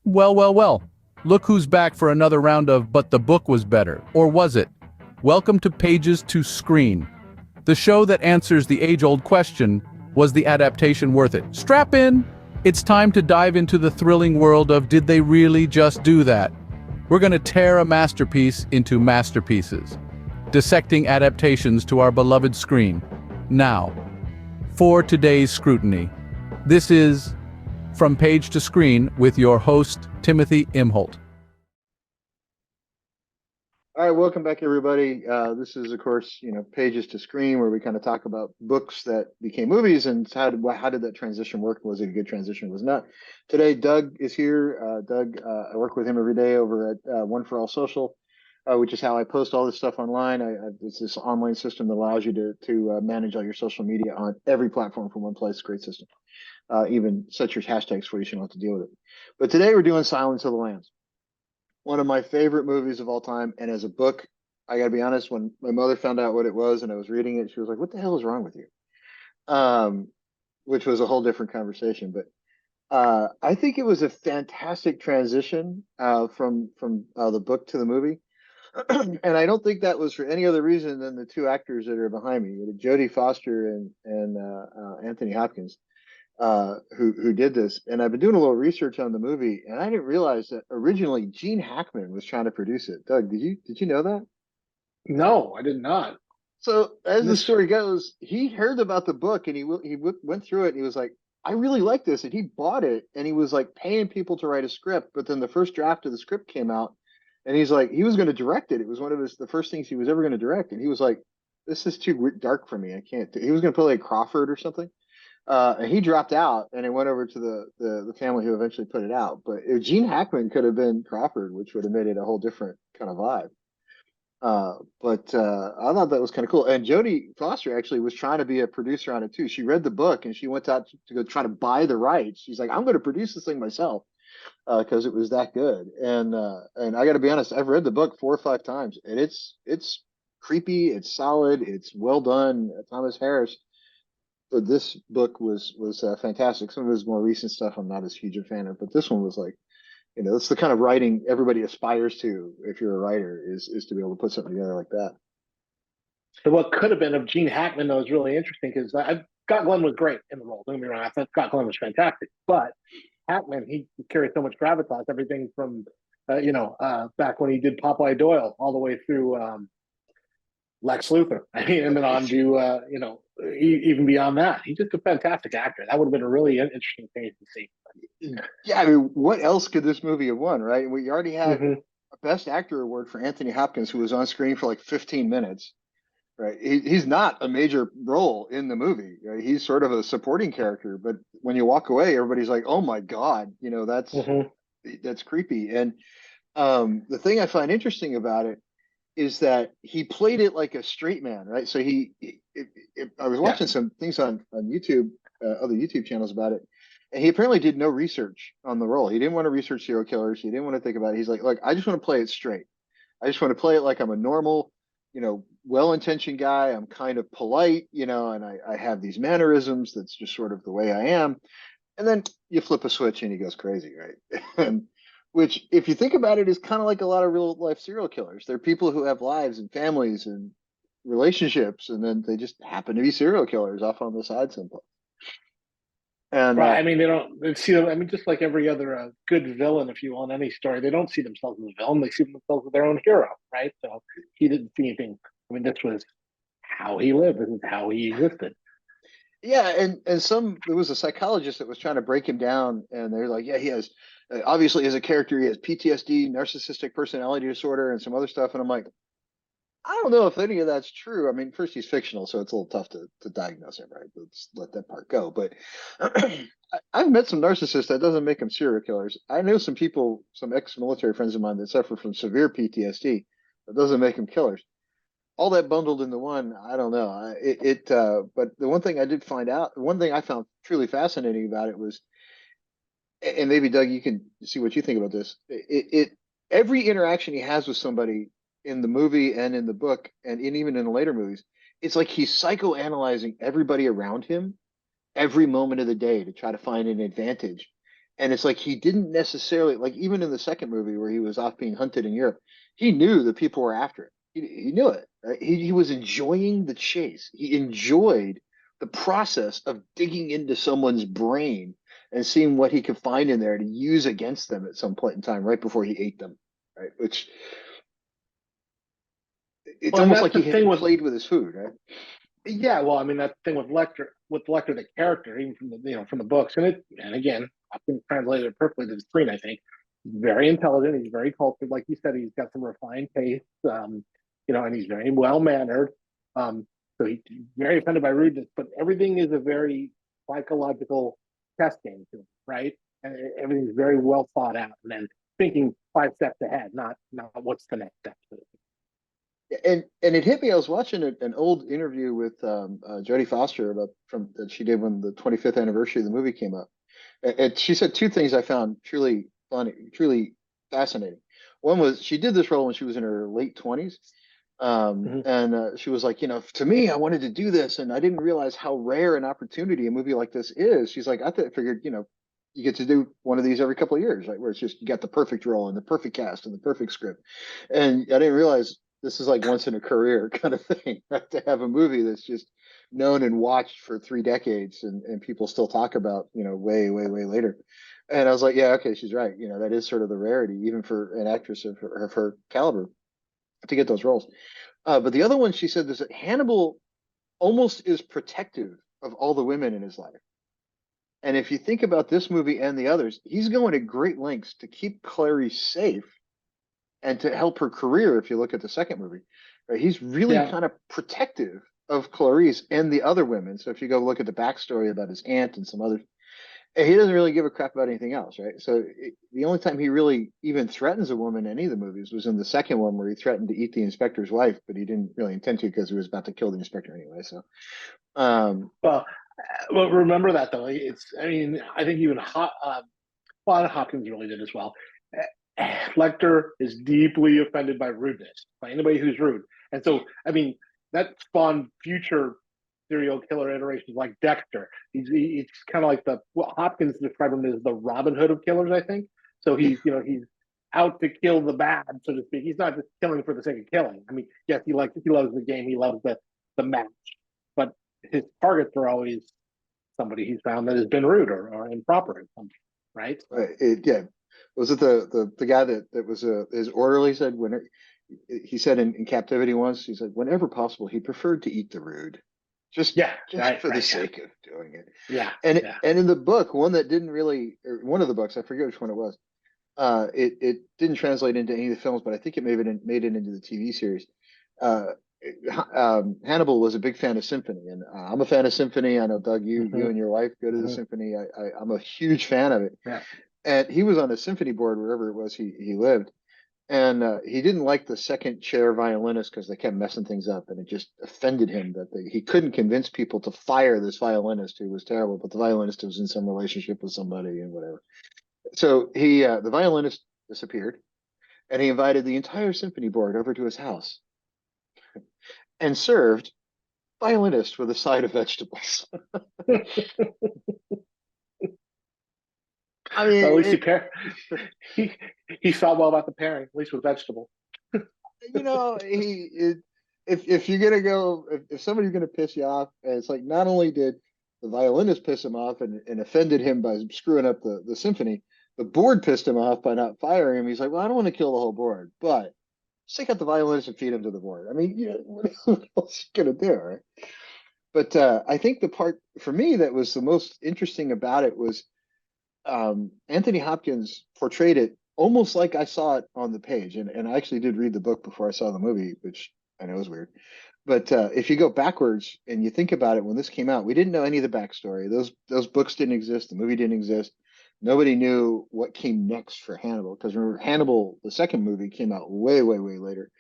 Well, well, well. Look who's back for another round of But the Book Was Better. Or was it? Welcome to Pages to Screen, the show that answers the age-old question, was the adaptation worth it? Strap in! It's time to dive into the thrilling world of did they really just do that? We're going to tear a masterpiece into masterpieces, dissecting adaptations to our beloved screen. Now, for today's scrutiny, this is From Page to Screen with your host, Timothy Imholt. All right, welcome back, everybody. This is, of course, Pages to Screen, where we kind of talk about books that became movies and how did that transition work? Was it a good transition? Was it not? Today, Doug is here. Doug, I work with him every day over at One for All Social, which is how I post all this stuff online. It's this online system that allows you to manage all your social media on every platform from one place. Great system. Even set your hashtags for you, so you don't have to deal with it. But today, we're doing Silence of the Lambs, one of my favorite movies of all time. And as a book, I got to be honest, when my mother found out what it was and I was reading it, she was like, "What the hell is wrong with you?" Um, which was a whole different conversation. But I think it was a fantastic transition from the book to the movie. And I don't think that was for any other reason than the two actors that are behind me, Jodie Foster and Anthony Hopkins, who did this. And I've been doing a little research on the movie, and I didn't realize that originally Gene Hackman was trying to produce it. Doug, did you know that? No, I did not. So as the This, story goes, he heard about the book and went through it and he was like, "I really like this," and he bought it and he was like paying people to write a script. But then the first draft of the script came out, and he's like, he was going to direct it. It was one of the first things he was ever going to direct, and he was like, "This is too dark for me. I can't." He was going to play like Crawford or something. And he dropped out, and it went over to the family who eventually put it out. But if Gene Hackman could have been Crawford, which would have made it a whole different kind of vibe. But I thought that was kind of cool. And Jodie Foster actually was trying to be a producer on it too. She read the book and she went out to go try to buy the rights. She's like, "I'm going to produce this thing myself," because it was that good. And I got to be honest, I've read the book 4 or 5 times, and it's creepy, it's solid, it's well done. Thomas Harris. But this book was fantastic. Some of his more recent stuff I'm not as huge a fan of, but this one was like, it's the kind of writing everybody aspires to if you're a writer, is to be able to put something together like that. what could have been of Gene Hackman, though, is really interesting because Scott Glenn was great in the role. Don't get me wrong, I thought Scott Glenn was fantastic, but Hackman, he carried so much gravitas, everything from back when he did Popeye Doyle all the way through Lex Luthor. I mean, and then on to even beyond that, he's just a fantastic actor. That would have been a really interesting thing to see. Yeah, I mean, what else could this movie have won, right? We already had Mm-hmm. a Best Actor award for Anthony Hopkins, who was on screen for like 15 minutes, right? He's not a major role in the movie, right? He's sort of a supporting character, but when you walk away, everybody's like, "Oh my God, Mm-hmm. that's creepy." And the thing I find interesting about it is that he played it like a straight man, right? So I was Yeah. watching some things on YouTube, other YouTube channels about it, and he apparently did no research on the role. He didn't want to research serial killers. He didn't want to think about it. He's like, "Look, I just want to play it straight. I just want to play it like I'm a normal, well-intentioned guy. I'm kind of polite, and I have these mannerisms. That's just sort of the way I am." And then you flip a switch and he goes crazy, right? And which, if you think about it, is kind of like a lot of real life serial killers. They're people who have lives and families and relationships, and then they just happen to be serial killers off on the side someplace. And Right. I mean, they see them. I mean, just like every other good villain, if you want any story, they don't see themselves as a villain. They see themselves as their own hero, right? So he didn't see anything. I mean, this was how he lived. This is how he existed. yeah, and there was a psychologist that was trying to break him down, and they're like, "Yeah, he has obviously as a character, he has PTSD, narcissistic personality disorder, and some other stuff." And I'm like, I don't know if any of that's true. I mean, first, he's fictional, so it's a little tough to diagnose him, right? Let's let that part go. But I've met some narcissists. That doesn't make them serial killers. I know some people, some ex-military friends of mine that suffer from severe PTSD. That doesn't make them killers. All that bundled into one, I don't know. But the one thing I did find out, one thing I found truly fascinating about it was, and maybe Doug, you can see what you think about this. Every interaction he has with somebody in the movie and in the book and even in the later movies, it's like he's psychoanalyzing everybody around him every moment of the day to try to find an advantage. And it's like he didn't necessarily, like, even in the second movie where he was off being hunted in Europe, he knew that people were after him. He knew it. Right? He was enjoying the chase. He enjoyed the process of digging into someone's brain and seeing what he could find in there to use against them at some point in time, right before he ate them. Right, which it's Well, and almost that's like the he thing had with, played with his food, right? yeah, well, I mean, that's the thing with Lecter, the character, even from the, from the books, and again, I've been translated it perfectly to the screen. I think he's very intelligent. He's very cultured, like you said. He's got some refined taste, and he's very well mannered. So he's very offended by rudeness, but everything is a very psychological chess game to him, right? And everything's very well thought out, and then thinking 5 steps ahead, not what's the next step. And it hit me. I was watching an old interview with Jodie Foster about from that she did when the 25th anniversary of the movie came up. And she said two things I found truly funny, truly fascinating. One was she did this role when she was in her late 20s. Mm-hmm. And she was like, to me, I wanted to do this, and I didn't realize how rare an opportunity a movie like this is. She's like, figured, you get to do one of these every couple of years, right? Where it's just you got the perfect role and the perfect cast and the perfect script. And I didn't realize this is like once in a career kind of thing, right? To have a movie that's just known and watched for 3 decades and people still talk about, way, way, way later. And I was like, yeah, okay, she's right. That is sort of the rarity, even for an actress of her caliber to get those roles. But the other one she said is that Hannibal almost is protective of all the women in his life. And if you think about this movie and the others, he's going to great lengths to keep Clarice safe and to help her career. If you look at the second movie, right, he's really Yeah, kind of protective of Clarice and the other women. So if you go look at the backstory about his aunt and some others, he doesn't really give a crap about anything else, right? So the only time he really even threatens a woman in any of the movies was in the second one, where he threatened to eat the inspector's wife, but he didn't really intend to because he was about to kill the inspector anyway. So, um, well, well, remember that though. I mean, I think even Hopkins really did as well. Lecter is deeply offended by rudeness, by anybody who's rude, and so I mean that spawned future serial killer iterations like Dexter. He's kind of like what Hopkins described him as the Robin Hood of killers, I think. So he's out to kill the bad, so to speak. He's not just killing for the sake of killing. I mean, yes, he loves the game, he loves the match, but his targets are always somebody he's found that has been rude or improper in some, right? So yeah, was it the guy that was his orderly said when he said in captivity once, he said whenever possible he preferred to eat the rude, just yeah, just right, for the right, yeah, sake of doing it. yeah, And yeah. and in the book, one that didn't really, or one of the books, I forget which one it was. It didn't translate into any of the films, but I think it made it into the TV series. Uh, Hannibal was a big fan of symphony, and I'm a fan of symphony. I know Doug, you Mm-hmm, and your wife go to the mm-hmm, symphony. I'm a huge fan of it, yeah. and he was on a symphony board wherever it was he lived, and he didn't like the second chair violinist because they kept messing things up, and it just offended him that he couldn't convince people to fire this violinist who was terrible, but the violinist was in some relationship with somebody and whatever. So the violinist disappeared, and he invited the entire symphony board over to his house and served violinist with a side of vegetables. I mean, Well, at least he he thought well about the pairing, at least with vegetables. he if you're gonna go, if somebody's gonna piss you off, and it's like not only did the violinist piss him off and offended him by screwing up the symphony, the board pissed him off by not firing him. He's like, well, I don't want to kill the whole board, but just take out the violinist and feed him to the board. I mean, what else are you gonna do, right? But I think the part for me that was the most interesting about it was Anthony Hopkins portrayed it almost like I saw it on the page. And I actually did read the book before I saw the movie, which I know is weird. But if you go backwards and you think about it, when this came out, we didn't know any of the backstory. Those books didn't exist. The movie didn't exist. Nobody knew what came next for Hannibal, because remember, Hannibal, the second movie, came out way, way, way later.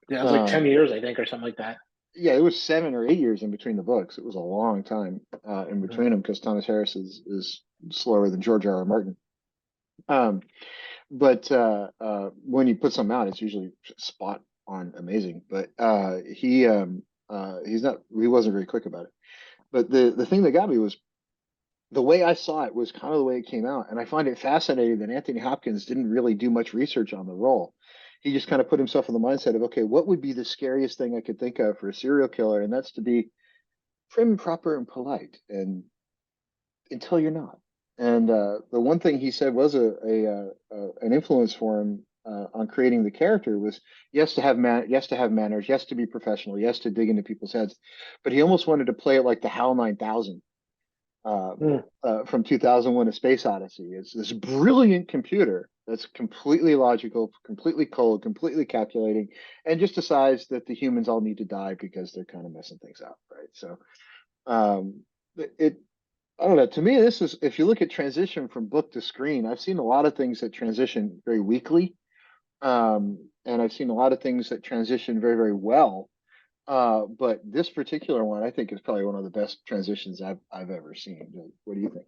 Yeah, it was like 10 Um, years, I think, or something like that. yeah, it was 7 or 8 years in between the books. It was a long time in Mhm. between them because Thomas Harris is slower than George R. R. Martin. Um, but when you put something out, it's usually spot on amazing. But he wasn't very quick about it. But the thing that got me was the way I saw it was kind of the way it came out. And I find it fascinating that Anthony Hopkins didn't really do much research on the role. He just kind of put himself in the mindset of, okay, what would be the scariest thing I could think of for a serial killer? And that's to be prim, proper, and polite, and until you're not. And the one thing he said was an influence for him on creating the character was yes to have yes to have manners, yes to be professional, yes to dig into people's heads, but he almost wanted to play it like the HAL 9000 Mm. from 2001: A Space Odyssey. It's this brilliant computer that's completely logical, completely cold, completely calculating, and just decides that the humans all need to die because they're kind of messing things up, right? So um, it I don't know. To me, this is, if you look at transition from book to screen, I've seen a lot of things that transition very weakly. And I've seen a lot of things that transition very, very well. But this particular one, I think, is probably one of the best transitions I've ever seen. What do you think?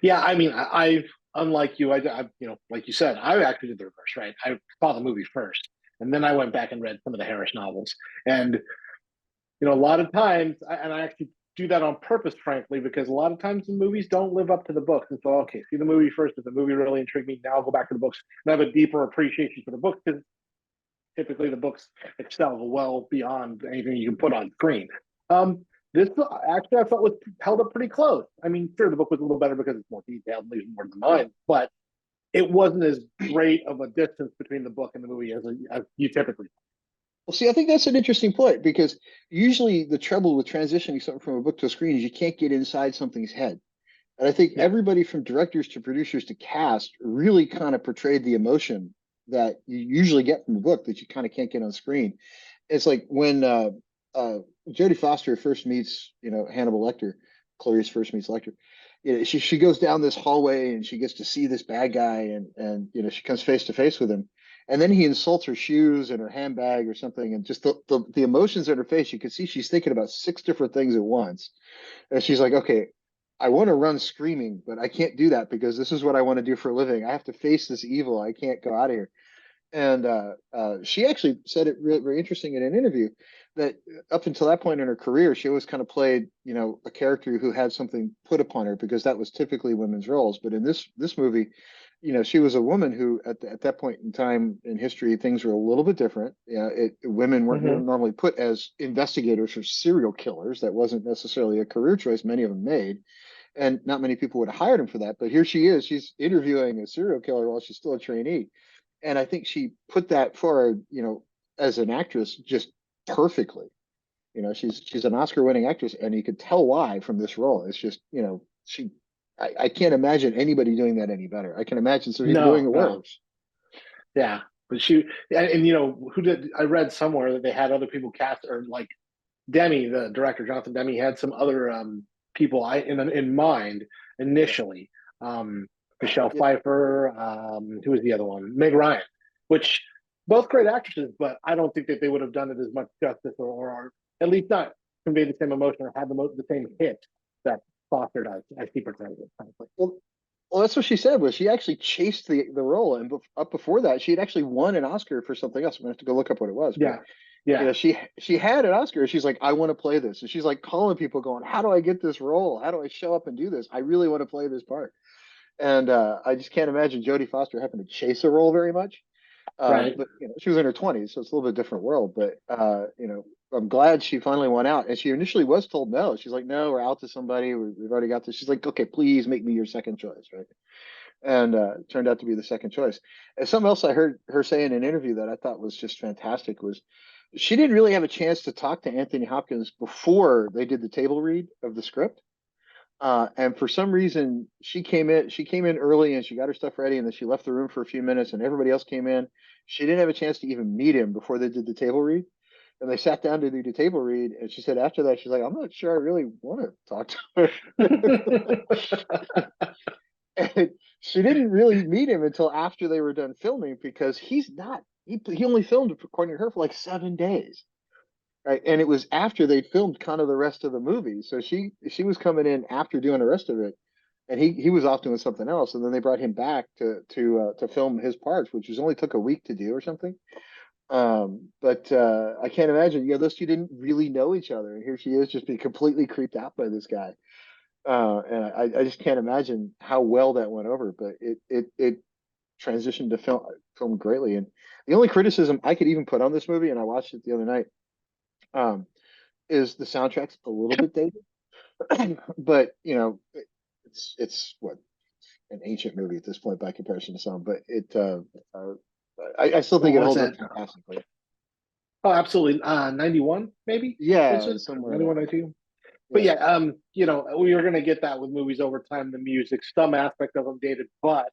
Yeah, I mean, I've unlike you, you know, like you said, I actually did the reverse, right? I saw the movie first, and then I went back and read some of the Harris novels. And you know, a lot of times, and I actually do that on purpose, frankly, because a lot of times the movies don't live up to the books. And so, okay, see the movie first. If the movie really intrigued me, now I'll go back to the books and have a deeper appreciation for the books, because typically the books excel well beyond anything you can put on screen. Um, this actually I felt was held up pretty close. I mean, sure, the book was a little better because it's more detailed and leaves more to the mind, but it wasn't as great of a distance between the book and the movie as you typically. Well, see, I think that's an interesting point because usually the trouble with transitioning something from a book to a screen is you can't get inside something's head. And I think Yeah. everybody from directors to producers to cast really kind of portrayed the emotion that you usually get from a book that you kind of can't get on screen. It's like when uh, Jodie Foster first meets, Hannibal Lecter, Clarice first meets Lecter. She goes down this hallway and she gets to see this bad guy, and she comes face to face with him, and then he insults her shoes and her handbag or something, and just the emotions in her face. You can see she's thinking about six different things at once, and she's like, okay, I want to run screaming, but I can't do that because this is what I want to do for a living. I have to face this evil. I can't go out of here. And she actually said it really very interesting in an interview that up until that point in her career, she always kind of played, a character who had something put upon her because that was typically women's roles. But in this movie, she was a woman who at that point in time in history, things were a little bit different. Women weren't Mm-hmm. normally put as investigators or serial killers. That wasn't necessarily a career choice many of them made, and not many people would have hired him for that. But here she is, she's interviewing a serial killer while she's still a trainee, and I think she put that forward, as an actress just perfectly. She's an Oscar-winning actress, and you could tell why from this role. It's just, she. I can't imagine anybody doing that any better. I can imagine some people doing No, it no, worse. yeah, but and you know who did? I read somewhere that they had other people cast, or like Demi, the director, Jonathan Demi, had some other people in mind Yeah, initially. Michelle yeah. Pfeiffer, who was the other one? Meg Ryan, which both great actresses, but I don't think that they would have done it as much justice, or at least not conveyed the same emotion or had the same hit that Foster does as he portrays it. Frankly. Well, well, that's what she said. Was she actually chased the role, and up before that, she had actually won an Oscar for something else. I'm gonna have to go look up what it was, but Yeah, yeah, she had an Oscar. She's like, I want to play this, and she's like calling people, going, "How do I get this role? How do I show up and do this? I really want to play this part." And I just can't imagine Jodie Foster having to chase a role very much. right. But she was in her 20s, so it's a little bit different world. But I'm glad she finally won out. And she initially was told no. She's like, "No, we're out to somebody. We've already got this." She's like, "Okay, please make me your second choice," right? And it turned out to be the second choice. And something else I heard her say in an interview that I thought was just fantastic was she didn't really have a chance to talk to Anthony Hopkins before they did the table read of the script. And for some reason, she came in early and she got her stuff ready, and then she left the room for a few minutes, and everybody else came in. She didn't have a chance to even meet him before they did the table read. And they sat down to do the table read, and she said after that, she's like, "I'm not sure I really want to talk to her." And she didn't really meet him until after they were done filming because he's not. He only filmed, according to her, for like 7 days. Right. And it was after they filmed kind of the rest of the movie. So she was coming in after doing the rest of it. And he was off doing something else. And then they brought him back to film his parts, which was only took a week to do or something. But I can't imagine, those two didn't really know each other. And here she is just being completely creeped out by this guy. And I just can't imagine how well that went over, but it transitioned to film greatly. And the only criticism I could even put on this movie, and I watched it the other night, um, is the soundtrack's a little bit dated. But it's what, an ancient movie at this point by comparison to some, but I still What think it was holds up it? fantastically. Oh, absolutely. 91, maybe? Is Yeah, it? somewhere in 91, there. 92? But Yeah. yeah, we are going to get that with movies over time, the music, some aspect of them dated, but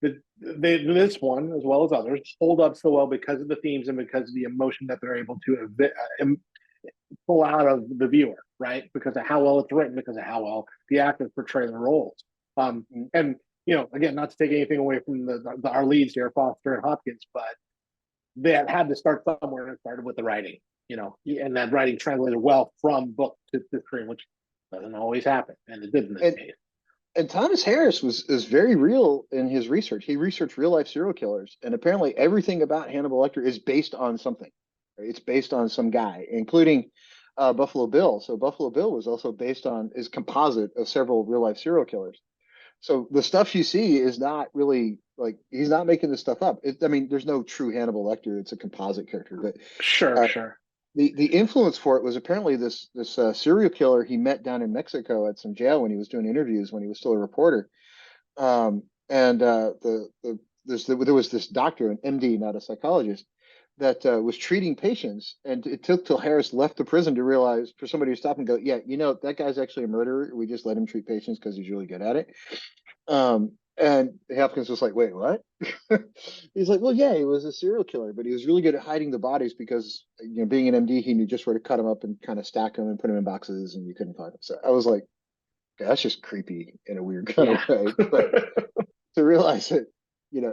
this one, as well as others, hold up so well because of the themes and because of the emotion that they're able to pull out of the viewer, right? Because of how well it's written, because of how well the actors portray the roles. And again, not to take anything away from our leads here, Foster and Hopkins, but they had to start somewhere, and it started with the writing, and that writing translated well from book to screen, which doesn't always happen, and it did in this And case. and Thomas Harris was very real in his research. He researched real life serial killers, and apparently everything about Hannibal Lecter is based on something. Right? It's based on some guy, including Buffalo Bill. So Buffalo Bill was also based on is composite of several real life serial killers. So the stuff you see is not really like he's not making this stuff up. I mean, there's no true Hannibal Lecter. It's a composite character, but Sure, uh, sure. the influence for it was apparently this serial killer he met down in Mexico at some jail when he was doing interviews when he was still a reporter. And there was this doctor, an MD, not a psychologist, that was treating patients, and it took till Harris left the prison to realize for somebody to stop and go, yeah, that guy's actually a murderer. We just let him treat patients because he's really good at it. And Hopkins was like, wait, what? He's like, well, yeah, he was a serial killer, but he was really good at hiding the bodies because, being an MD, he knew just where to cut them up and kind of stack them and put them in boxes and you couldn't find them. So I was like, okay, that's just creepy in a weird kind Yeah. of way. But to realize that,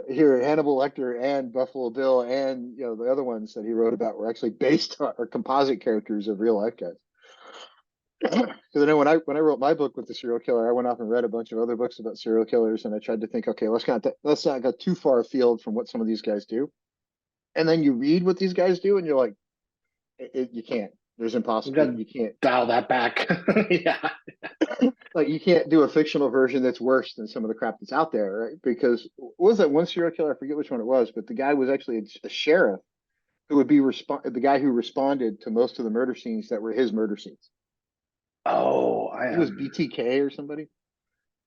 here Hannibal Lecter and Buffalo Bill and, the other ones that he wrote about were actually based on or composite characters of real life guys. Because I know when I wrote my book with the serial killer, I went off and read a bunch of other books about serial killers, and I tried to think, okay, let's not go too far afield from what some of these guys do. And then you read what these guys do, and you're like, you can't. There's We impossible. got to You can't. dial that back. Yeah. Like you can't do a fictional version that's worse than some of the crap that's out there, right? Because what was that one serial killer? I forget which one it was, but the guy was actually a sheriff who would be the guy who responded to most of the murder scenes that were his murder scenes. Oh, I think it was BTK or somebody.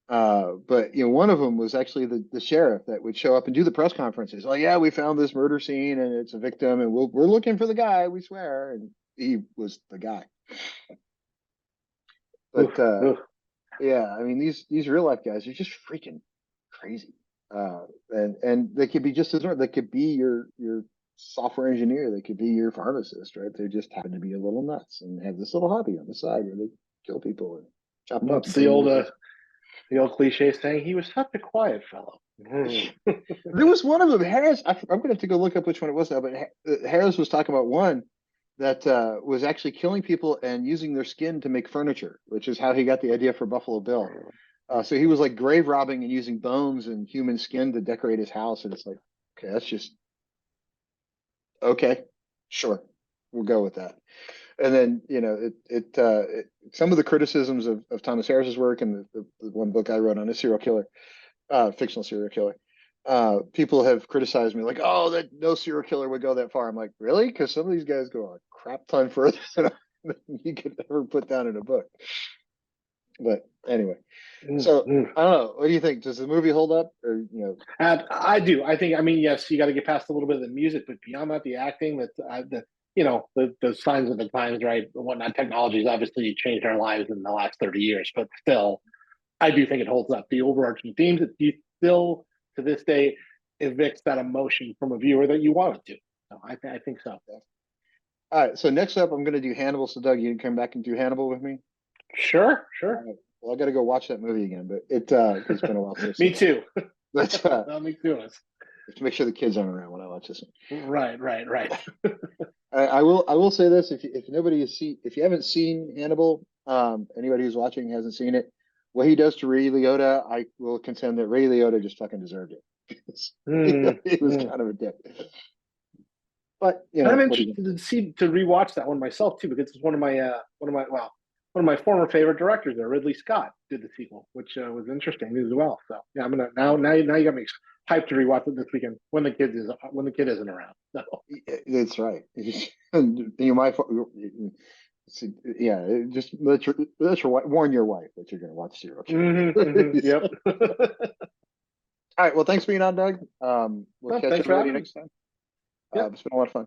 But one of them was actually the sheriff that would show up and do the press conferences. Oh yeah, we found this murder scene and it's a victim, and we're looking for the guy. We swear, and he was the guy. But oof, oof. yeah, I mean these real life guys are just freaking crazy. And they could be just as They could be your software engineer. They could be your pharmacist, right? They just happen to be a little nuts and have this little hobby on the side where they kill people and chop them up and What's put them in the the old cliche saying? He was such a quiet fellow. There was one of them, Harris. I'm going to have to go look up which one it was now, but Harris was talking about one that was actually killing people and using their skin to make furniture, which is how he got the idea for Buffalo Bill. So he was like grave robbing and using bones and human skin to decorate his house. And it's like, okay, that's just okay, sure, we'll go with that. And then some of the criticisms of Thomas Harris's work and the one book I wrote on a serial killer, fictional serial killer. People have criticized me like, oh, that no serial killer would go that far. I'm like, really? Because some of these guys go a crap ton further than you could ever put down in a book. But anyway, so I don't know. What do you think? Does the movie hold up, or I do. I think. I mean, yes, you got to get past a little bit of the music, but beyond that, the acting, the signs of the times, right? And whatnot. Technologies obviously changed our lives in the last 30 years, but still, I do think it holds up. The overarching themes, you still to this day evicts that emotion from a viewer that you want it to. So I think so. all right. So next up, I'm going to do Hannibal. So Doug, you can come back and do Hannibal with me. Sure, All sure. right. Well, I got to go watch that movie again, but it's been a while since. Me too. Let's Me too. make sure the kids aren't around when I watch this one. Right. I will say this: if you haven't seen Hannibal, anybody who's watching hasn't seen it, what he does to Ray Liotta, I will contend that Ray Liotta just fucking deserved it. He was kind of a dick. But I'm what do interested you? to rewatch that one myself too, because it's one of my well, one of my former favorite directors there, Ridley Scott, did the sequel, which was interesting as well. So yeah, I'm gonna now you got me hyped to rewatch it this weekend when the kid isn't around. So. That's right. And you might, yeah, just warn your wife that you're going to watch Serial Killer. Yep. All right. Well, thanks for being on, Doug. We'll catch Thanks for everybody having me. next time. Yep. It's been a lot of fun.